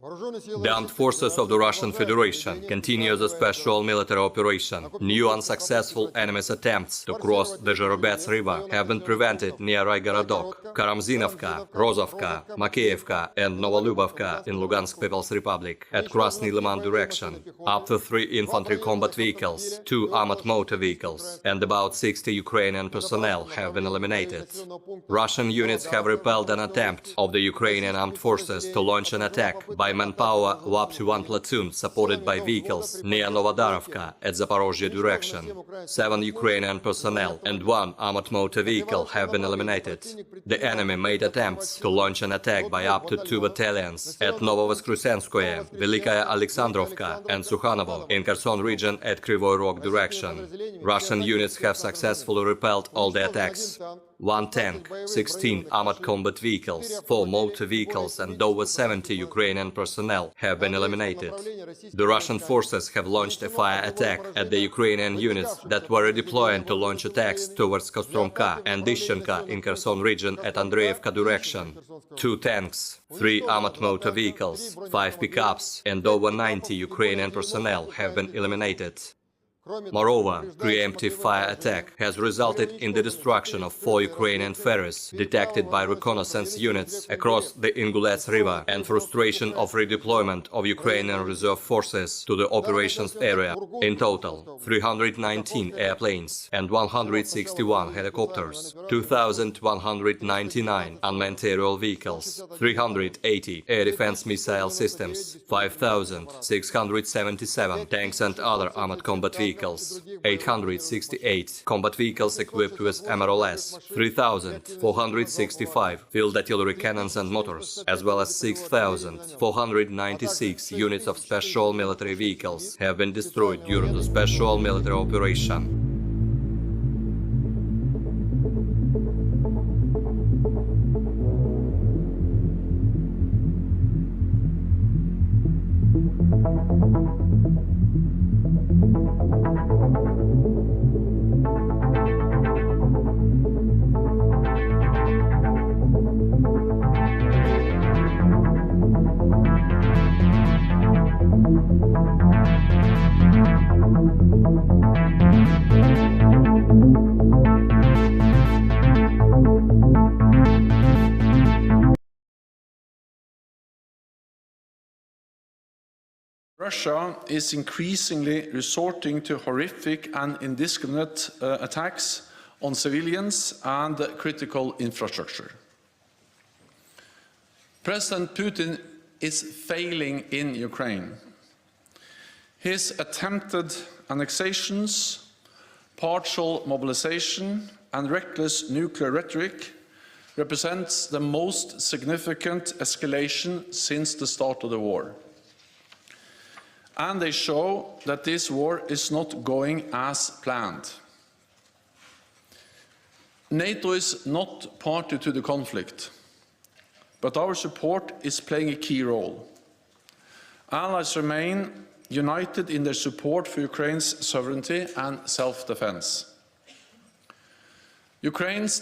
The armed forces of the Russian Federation continue the special military operation. New unsuccessful enemy's attempts to cross the Ingulets River have been prevented near Raigorodok, Karamzinovka, Rozovka, Makeyevka and Novolubovka in Lugansk People's Republic at Krasny Liman direction. Up to 3 infantry combat vehicles, 2 armored motor vehicles and about 60 Ukrainian personnel have been eliminated. Russian units have repelled an attempt of the Ukrainian armed forces to launch an attack by manpower of up to 1 platoon supported by vehicles near Novodarovka at Zaporozhye direction. 7 Ukrainian personnel and 1 armored motor vehicle have been eliminated. The enemy made attempts to launch an attack by up to 2 battalions at Novovoskresenskoye, Velikaya Alexandrovka and Sukhanovo in Kherson region at Kryvyi Rog direction. Russian units have successfully repelled all the attacks. 1 tank, 16 armored combat vehicles, 4 motor vehicles and over 70 Ukrainian personnel have been eliminated. The Russian forces have launched a fire attack at the Ukrainian units that were redeploying to launch attacks towards Kostromka and Ishchenka in Kherson region at Andreevka direction. 2 tanks, 3 armored motor vehicles, 5 pickups and over 90 Ukrainian personnel have been eliminated. Moreover, preemptive fire attack has resulted in the destruction of 4 Ukrainian ferries detected by reconnaissance units across the Ingulets River and frustration of redeployment of Ukrainian reserve forces to the operations area. In total, 319 airplanes and 161 helicopters, 2,199 unmanned aerial vehicles, 380 air defense missile systems, 5,677 tanks and other armored combat vehicles, 868 combat vehicles equipped with MRLS, 3,465 field artillery cannons and motors, as well as 6,496 units of special military vehicles have been destroyed during the special military operation. Russia is increasingly resorting to horrific and indiscriminate attacks on civilians and critical infrastructure. President Putin is failing in Ukraine. His attempted annexations, partial mobilization and reckless nuclear rhetoric represents the most significant escalation since the start of the war. And they show that this war is not going as planned. NATO is not party to the conflict, but our support is playing a key role. Allies remain united in their support for Ukraine's sovereignty and self-defense. Ukraine's